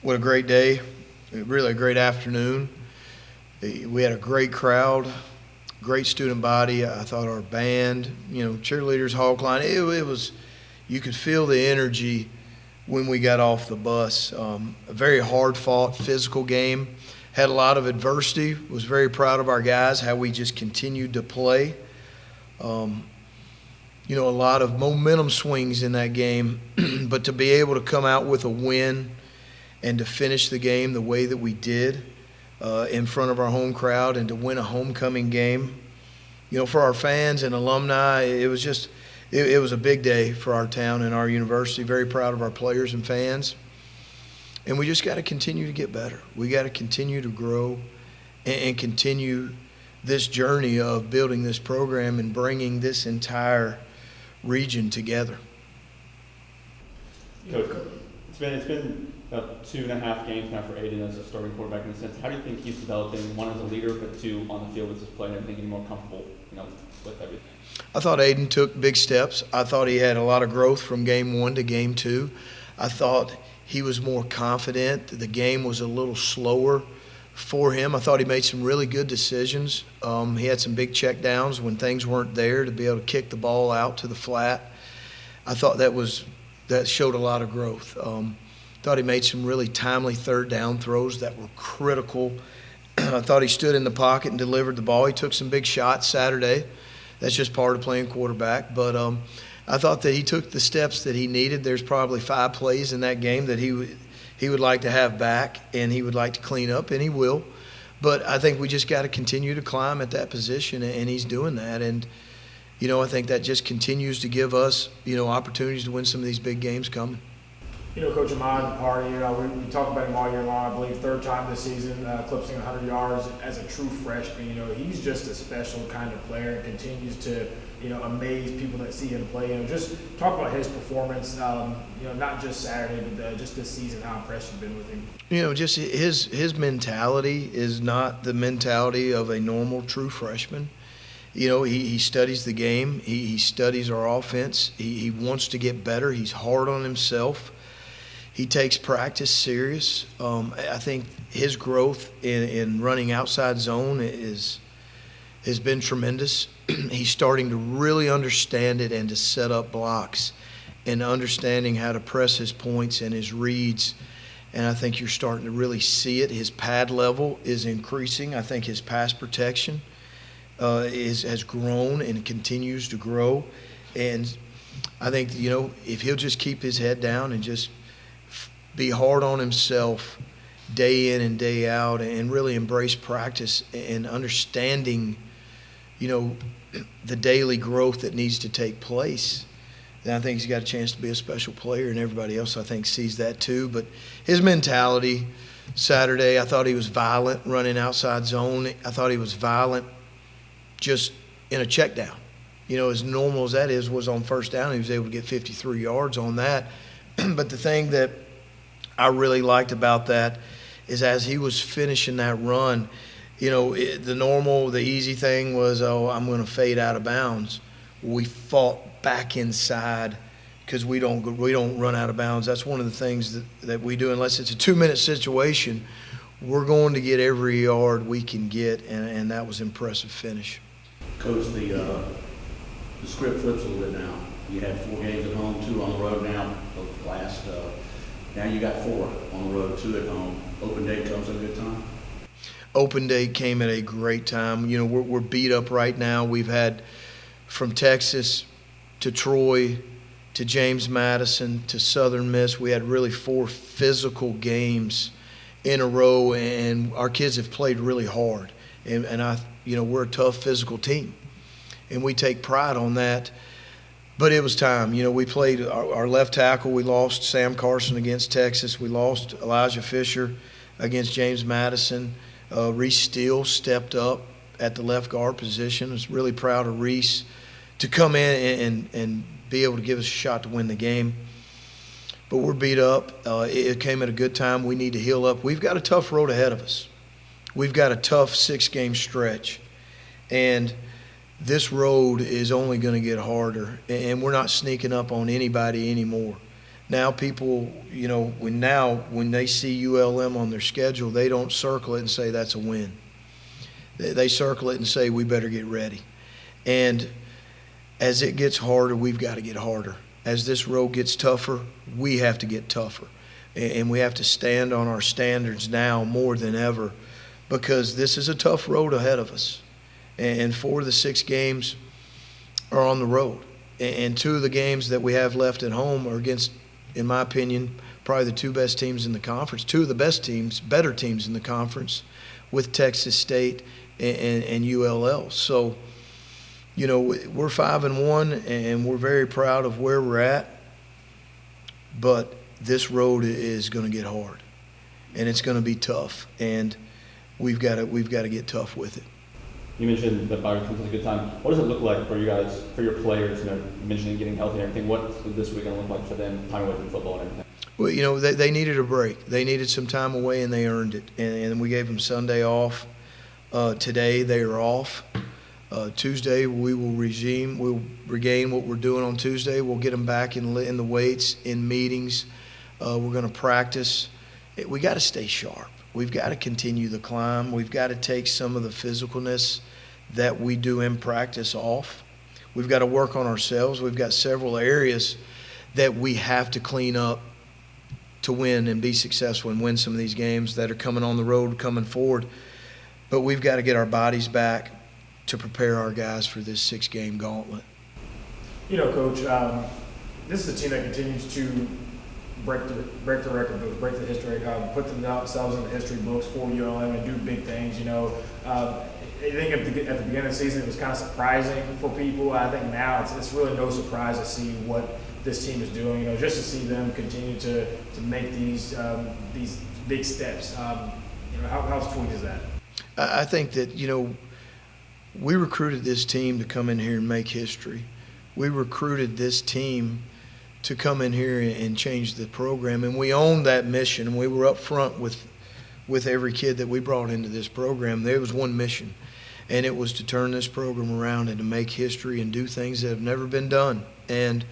What a great day, really a great afternoon. We had a great crowd, great student body. I thought our band, cheerleaders, hog line, it was, you could feel the energy when we got off the bus. A very hard-fought, physical game. Had a lot of adversity. Was very proud of our guys, how we just continued to play. A lot of momentum swings in that game, but to be able to come out with a win and to finish the game the way that we did in front of our home crowd and to win a homecoming game, for our fans and alumni, it was just it was a big day for our town and our university. Very proud of our players and fans. And we just got to continue to get better. We got to continue to grow and continue this journey of building this program and bringing this entire region together. Coach, it's been about 2.5 games now for Aiden as a starting quarterback in a sense. How do you think he's developing, one as a leader, but two on the field as his play and everything, getting more comfortable, with everything? I thought Aiden took big steps. I thought he had a lot of growth from game 1 to game 2. I thought he was more confident. The game was a little slower for him. I thought he made some really good decisions. He had some big check downs when things weren't there to be able to kick the ball out to the flat. I thought that showed a lot of growth. Thought he made some really timely third down throws that were critical. I thought he stood in the pocket and delivered the ball. He took some big shots Saturday. That's just part of playing quarterback. But I thought that he took the steps that he needed. There's probably 5 plays in that game that he would like to have back and he would like to clean up, and he will. But I think we just got to continue to climb at that position, and he's doing that. And, I think that just continues to give us, opportunities to win some of these big games coming. Coach Ahmad Party, we talked about him all year long. I believe 3rd time this season, eclipsing 100 yards as a true freshman. He's just a special kind of player and continues to, amaze people that see him play. Just talk about his performance, not just Saturday, but just this season, how impressed you've been with him. Just his mentality is not the mentality of a normal true freshman. He studies the game. He studies our offense. He wants to get better. He's hard on himself. He takes practice serious. I think his growth in running outside zone has been tremendous. He's starting to really understand it and to set up blocks and understanding how to press his points and his reads. And I think you're starting to really see it. His pad level is increasing. I think his pass protection has grown and continues to grow. And I think, if he'll just keep his head down and just be hard on himself day in and day out and really embrace practice and understanding, the daily growth that needs to take place, then I think he's got a chance to be a special player, and everybody else, I think, sees that too. But his mentality Saturday, I thought he was violent running outside zone. I thought he was violent just in a check down. As normal as that was on first down, he was able to get 53 yards on that. But the thing that I really liked about that is as he was finishing that run, the easy thing was, I'm going to fade out of bounds. We fought back inside because we don't run out of bounds. That's one of the things that we do. Unless it's a 2-minute situation, we're going to get every yard we can get, and that was impressive finish. Coach, the script flips a little bit now. You had 4 games at home, 2 on the road now. Now you got 4 on the road, 2 at home. Open day comes at a good time? Open day came at a great time. We're beat up right now. We've had from Texas to Troy to James Madison to Southern Miss. We had really 4 physical games in a row, and our kids have played really hard. And we're a tough physical team, and we take pride on that. But it was time. We played our left tackle. We lost Sam Carson against Texas. We lost Elijah Fisher against James Madison. Reese Steele stepped up at the left guard position. I was really proud of Reese to come in and be able to give us a shot to win the game. But we're beat up. It came at a good time. We need to heal up. We've got a tough road ahead of us. We've got a tough 6-game stretch. And this road is only going to get harder, and we're not sneaking up on anybody anymore. Now people, when they see ULM on their schedule, they don't circle it and say that's a win. They circle it and say we better get ready. And as it gets harder, we've got to get harder. As this road gets tougher, we have to get tougher. And we have to stand on our standards now more than ever, because this is a tough road ahead of us. And 4 of the 6 games are on the road. And 2 of the games that we have left at home are against, in my opinion, probably the 2 best teams in the conference, 2 of the best teams, better teams in the conference, with Texas State and ULL. So, we're 5-1, and we're very proud of where we're at. But this road is going to get hard, and it's going to be tough, and we've got to get tough with it. You mentioned that Bryant Vincent was a good time. What does it look like for you guys, for your players? Mentioning getting healthy and everything. What's this week going to look like for them? Time away from football and everything. Well, they needed a break. They needed some time away, and they earned it. And we gave them Sunday off. Today they are off. Tuesday we will We'll regain what we're doing on Tuesday. We'll get them back in the weights, in meetings. We're going to practice. We got to stay sharp. We've got to continue the climb. We've got to take some of the physicalness that we do in practice off. We've got to work on ourselves. We've got several areas that we have to clean up to win and be successful and win some of these games that are coming on the road, coming forward. But we've got to get our bodies back to prepare our guys for this 6-game gauntlet. Coach, this is a team that continues to break the record books, break the history, put themselves in the history books for ULM and do big things. I think at the beginning of the season it was kind of surprising for people. I think now it's really no surprise to see what this team is doing. Just to see them continue to make these big steps. How sweet is that? I think that we recruited this team to come in here and make history. We recruited this team to come in here and change the program, and we owned that mission, and we were up front with every kid that we brought into this program. There was one mission, and it was to turn this program around and to make history and do things that have never been done. And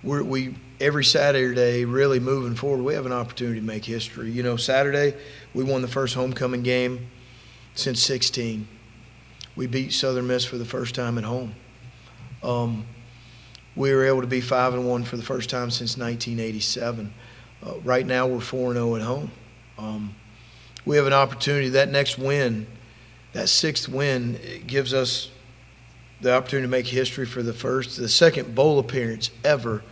we every Saturday, really moving forward, we have an opportunity to make history. Saturday we won the first homecoming game since 16. We beat Southern Miss for the first time at home. We were able to be 5-1 for the first time since 1987. Right now we're 4-0 at home. We have an opportunity. That next win, that 6th win, it gives us the opportunity to make history for the second bowl appearance ever,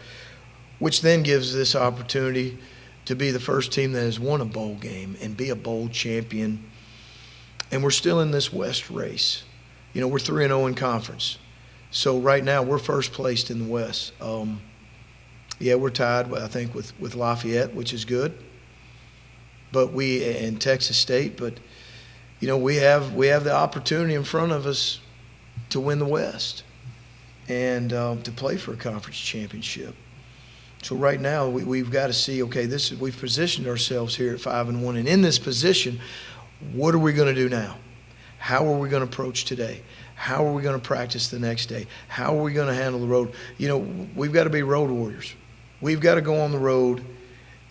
which then gives this opportunity to be the first team that has won a bowl game and be a bowl champion. And we're still in this West race. We're 3-0 in conference. So right now we're first placed in the West. We're tied, I think, with Lafayette, which is good. But in Texas State, but we have the opportunity in front of us to win the West and to play for a conference championship. So right now we've got to see, okay, we've positioned ourselves here at 5-1, and in this position, what are we going to do now? How are we going to approach today? How are we going to practice the next day? How are we going to handle the road? We've got to be road warriors. We've got to go on the road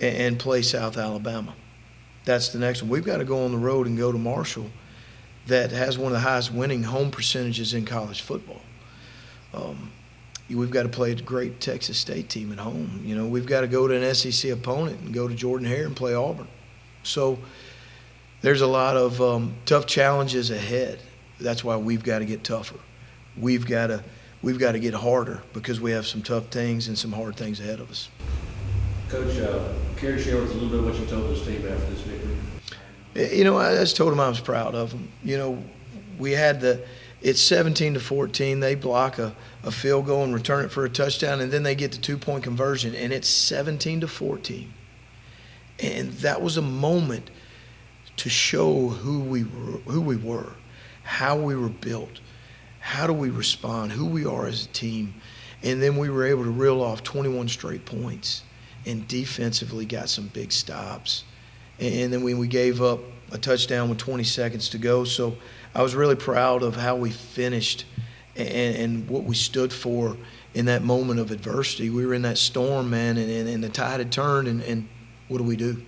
and play South Alabama. That's the next one. We've got to go on the road and go to Marshall, that has one of the highest winning home percentages in college football. We've got to play a great Texas State team at home. We've got to go to an SEC opponent and go to Jordan-Hare and play Auburn. So there's a lot of tough challenges ahead. That's why we've got to get tougher. We've got to get harder, because we have some tough things and some hard things ahead of us. Coach, care to share with us a little bit of what you told this team after this victory? I just told them I was proud of them. We had it's 17-14. They block a field goal and return it for a touchdown, and then they get the 2-point conversion, and it's 17-14. And that was a moment to show who we were, how we were built, how do we respond, who we are as a team. And then we were able to reel off 21 straight points, and defensively got some big stops. And then we gave up a touchdown with 20 seconds to go. So I was really proud of how we finished and what we stood for in that moment of adversity. We were in that storm, man, and the tide had turned, and what do we do?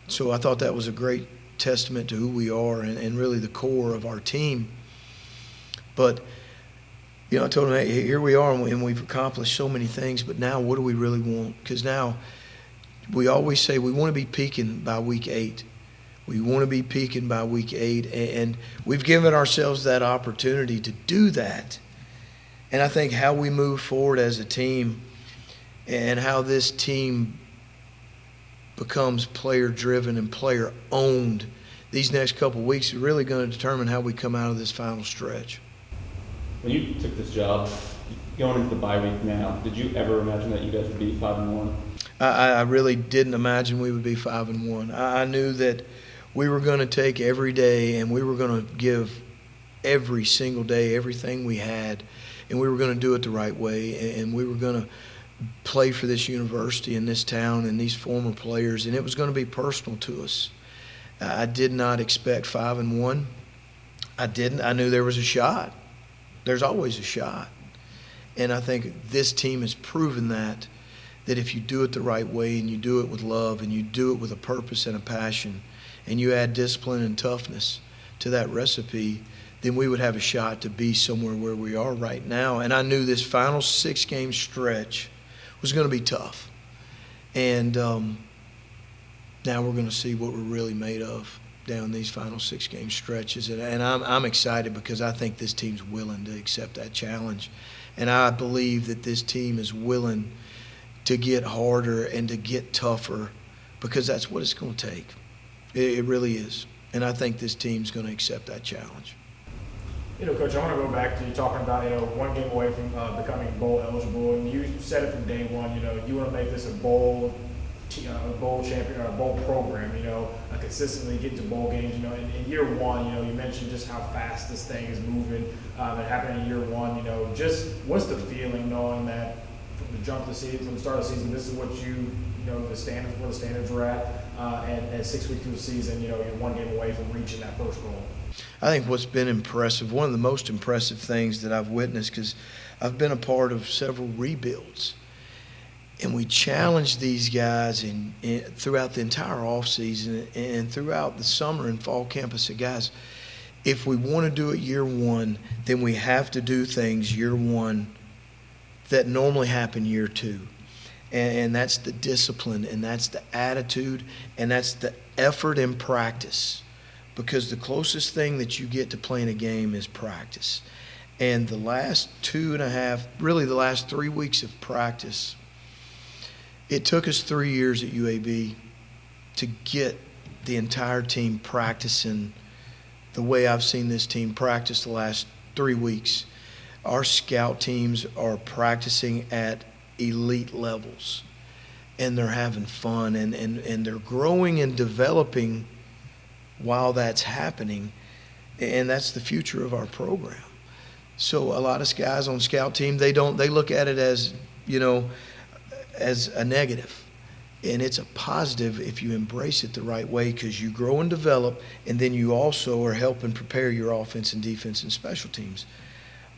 So I thought that was a great testament to who we are and really the core of our team. But, you know, I told him, hey, here we are, and we've accomplished so many things, but now what do we really want? Because now we always say we want to be peaking by week 8. We want to be peaking by week 8, and we've given ourselves that opportunity to do that. And I think how we move forward as a team and how this team becomes player-driven and player-owned these next couple of weeks is really going to determine how we come out of this final stretch. When you took this job, going into the bye week now, did you ever imagine that you guys would be 5-1? I really didn't imagine we would be 5-1. I knew that we were going to take every day and we were going to give every single day everything we had, and we were going to do it the right way, and we were going to play for this university and this town and these former players, and it was going to be personal to us. I did not expect 5-1. I didn't. I knew there was a shot. There's always a shot. And I think this team has proven that if you do it the right way and you do it with love and you do it with a purpose and a passion and you add discipline and toughness to that recipe, then we would have a shot to be somewhere where we are right now. And I knew this final 6-game stretch was going to be tough. And now we're going to see what we're really made of down these final 6-game stretches. And I'm excited because I think this team's willing to accept that challenge. And I believe that this team is willing to get harder and to get tougher because that's what it's going to take. It really is. And I think this team's going to accept that challenge. You know, Coach, I want to go back to you talking about, you know, 1 game away from becoming bowl eligible, and you said it from day one, you know, you want to make this a bowl champion or a bowl program, you know, consistently get to bowl games, you know, in year 1, you know, you mentioned just how fast this thing is moving. It happened in year 1, you know, just what's the feeling knowing that from the jump of the season, from the start of the season, this is what you know, the standards, where the standards are at, and 6 weeks through the season, you know, you're 1 game away from reaching that first goal. I think what's been impressive, one of the most impressive things that I've witnessed, because I've been a part of several rebuilds, and we challenged these guys throughout the entire offseason and throughout the summer and fall camp. I said, guys, if we want to do it year 1, then we have to do things year 1 that normally happen year 2. And that's the discipline, and that's the attitude, and that's the effort in practice. Because the closest thing that you get to playing a game is practice. And the last 2.5, really the last 3 weeks of practice, it took us 3 years at UAB to get the entire team practicing the way I've seen this team practice the last 3 weeks. Our scout teams are practicing at elite levels, and they're having fun, and they're growing and developing while that's happening, and that's the future of our program. So a lot of guys on scout team, they look at it as, you know, as a negative, and it's a positive if you embrace it the right way, because you grow and develop, and then you also are helping prepare your offense and defense and special teams.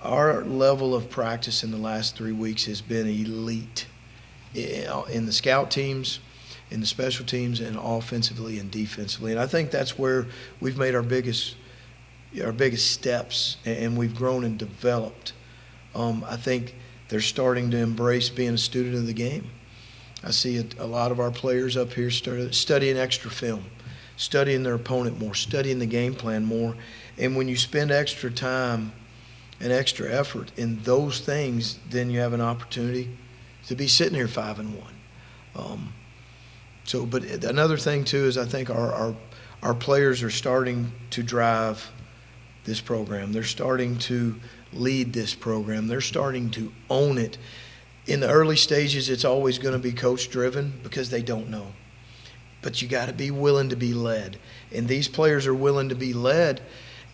Our level of practice in the last 3 weeks has been elite in the scout teams, in the special teams, and offensively and defensively. And I think that's where we've made our biggest steps, and we've grown and developed. I think they're starting to embrace being a student of the game. I see a lot of our players up here studying extra film, studying their opponent more, studying the game plan more. And when you spend extra time and extra effort in those things, then you have an opportunity to be sitting here 5-1. But another thing too is I think our players are starting to drive this program. They're starting to lead this program. They're starting to own it. In the early stages, it's always going to be coach-driven because they don't know. But you got to be willing to be led, and these players are willing to be led,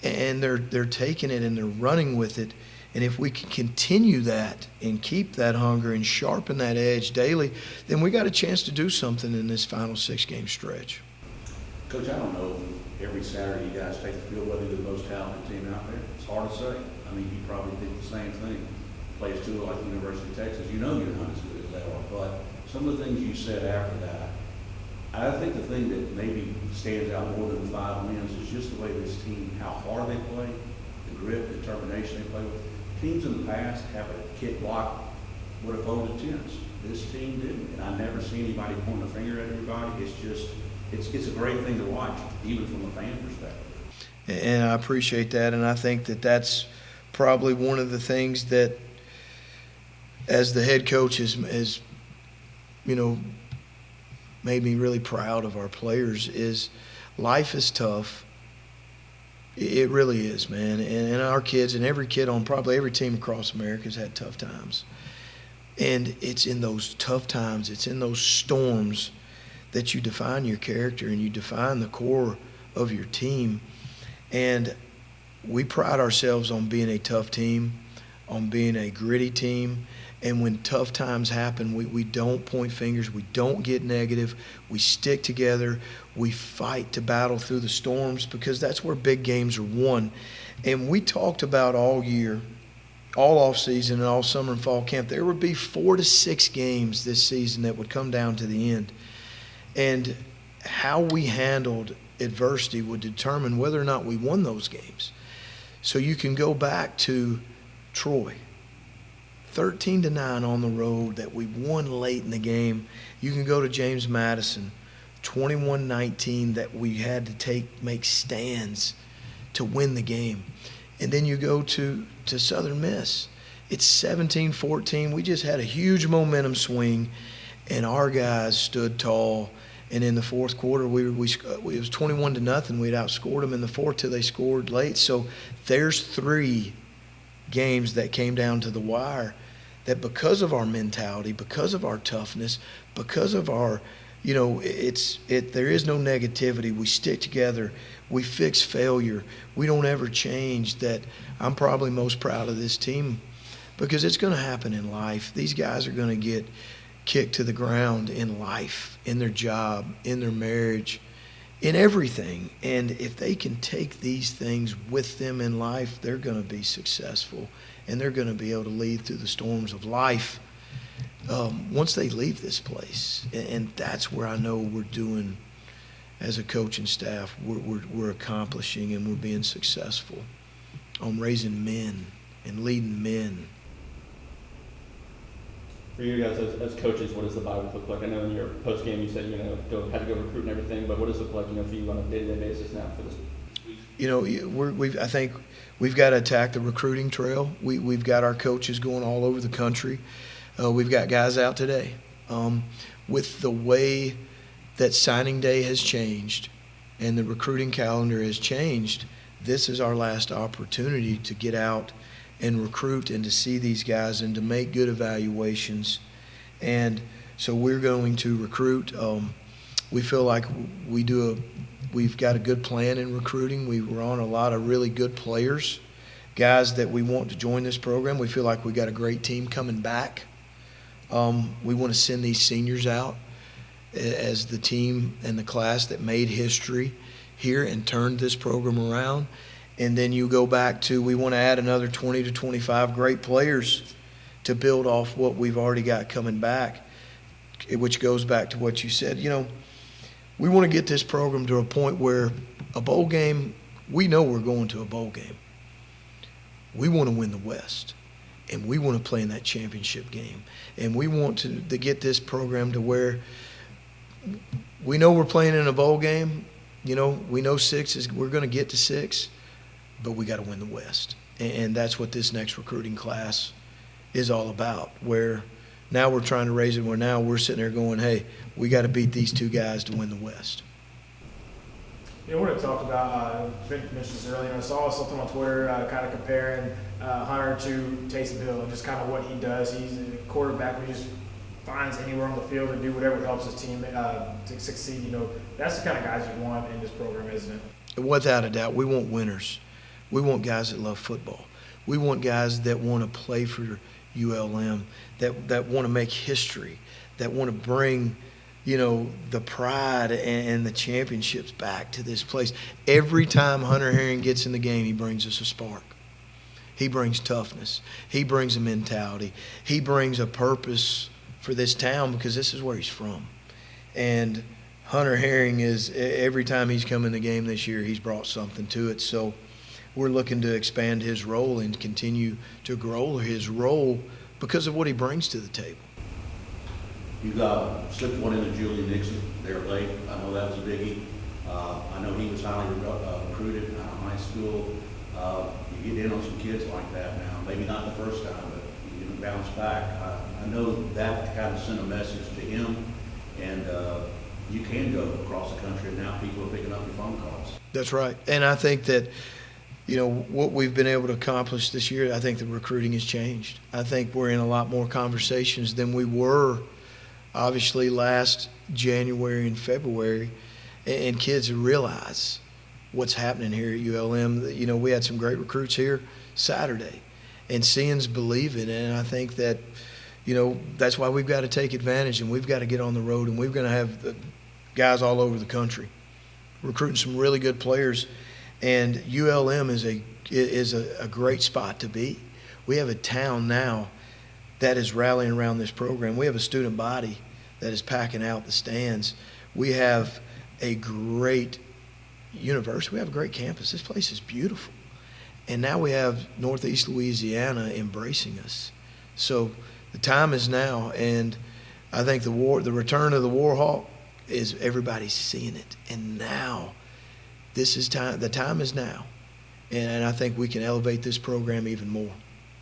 and they're taking it and they're running with it. And if we can continue that and keep that hunger and sharpen that edge daily, then we got a chance to do something in this final 6-game stretch. Coach, I don't know if every Saturday you guys take the field whether you're the most talented team out there. It's hard to say. I mean, you probably think the same thing. plays too like the University of Texas, you know you're not as good as they are. But some of the things you said after that, I think the thing that maybe stands out more than the 5 wins is just the way this team, how hard they play, the grit, determination they play with. Teams in the past have a kick block would have folded tents. This team didn't, and I never see anybody pointing a finger at everybody. It's just, it's a great thing to watch, even from a fan perspective. And I appreciate that, and I think that that's probably one of the things that, as the head coach, is made me really proud of our players. Is life is tough. It really is, man. And our kids, and every kid on probably every team across America has had tough times. And it's in those tough times, it's in those storms that you define your character and you define the core of your team. And we pride ourselves on being a tough team, on being a gritty team. And when tough times happen, we don't point fingers, we don't get negative, we stick together, we fight to battle through the storms, because that's where big games are won. And we talked about all year, all off season and all summer and fall camp, there would be 4 to 6 games this season that would come down to the end. And how we handled adversity would determine whether or not we won those games. So you can go back to Troy, 13-9 on the road that we won late in the game. You can go to James Madison, 21-19 that we had to make stands to win the game. And then you go to Southern Miss. It's 17-14. We just had a huge momentum swing, and our guys stood tall. And in the fourth quarter, it was 21-0. We'd outscored them in the fourth till they scored late. So there's 3 games that came down to the wire that, because of our mentality, because of our toughness, because of our, there is no negativity. We stick together. We fix failure. We don't ever change. That I'm probably most proud of this team, because it's going to happen in life. These guys are going to get kicked to the ground in life, in their job, in their marriage, in everything. And if they can take these things with them in life, they're going to be successful, and they're going to be able to lead through the storms of life once they leave this place. And that's where I know we're doing, as a coaching staff, we're accomplishing and we're being successful on raising men and leading men. For you guys as coaches, what does the bye week look like? I know in your post game you said had to go recruit and everything, but what does it look like for you on a day-to-day basis now for this? I think we've got to attack the recruiting trail. We've got our coaches going all over the country. We've got guys out today. With the way that signing day has changed and the recruiting calendar has changed, this is our last opportunity to get out and recruit and to see these guys and to make good evaluations. And so we're going to recruit. We feel like we've got a good plan in recruiting. We're on a lot of really good players, guys that we want to join this program. We feel like we got a great team coming back. We want to send these seniors out as the team and the class that made history here and turned this program around. And then you go back to, we want to add another 20 to 25 great players to build off what we've already got coming back, which goes back to what you said. We want to get this program to a point where a bowl game, we know we're going to a bowl game. We want to win the West, and we want to play in that championship game. And we want to get this program to where we know we're playing in a bowl game. We know we're going to get to 6. But we got to win the West. And that's what this next recruiting class is all about, where now we're trying to raise it, where now we're sitting there going, hey, we got to beat these 2 guys to win the West. I want to talk about, Vince mentioned this earlier, I saw something on Twitter kind of comparing Hunter to Taysom Hill and just kind of what he does. He's a quarterback who just finds anywhere on the field and do whatever helps his team to succeed. That's the kind of guys you want in this program, isn't it? Without a doubt, we want winners. We want guys that love football. We want guys that want to play for ULM, that want to make history, that want to bring, the pride and the championships back to this place. Every time Hunter Herring gets in the game, he brings us a spark. He brings toughness. He brings a mentality. He brings a purpose for this town because this is where he's from. And Hunter Herring is, every time he's come in the game this year, he's brought something to it. So we're looking to expand his role and continue to grow his role because of what he brings to the table. You slipped one into Julian Nixon there late. I know that was a biggie. I know he was highly recruited out of high school. You get in on some kids like that now. Maybe not the first time, but you can bounce back. I know that kind of sent a message to him, and you can go across the country, and now people are picking up your phone calls. That's right. And I think that, what we've been able to accomplish this year, I think the recruiting has changed. I think we're in a lot more conversations than we were, obviously, last January and February, and kids realize what's happening here at ULM. We had some great recruits here Saturday, and seeing's believing, and I think that, that's why we've got to take advantage, and we've got to get on the road, and we're going to have guys all over the country recruiting some really good players. And ULM is a great spot to be. We have a town now that is rallying around this program. We have a student body that is packing out the stands. We have a great university. We have a great campus. This place is beautiful. And now we have Northeast Louisiana embracing us. So the time is now, and I think the return of the Warhawk is everybody's seeing it. And now this is time. The time is now, and I think we can elevate this program even more.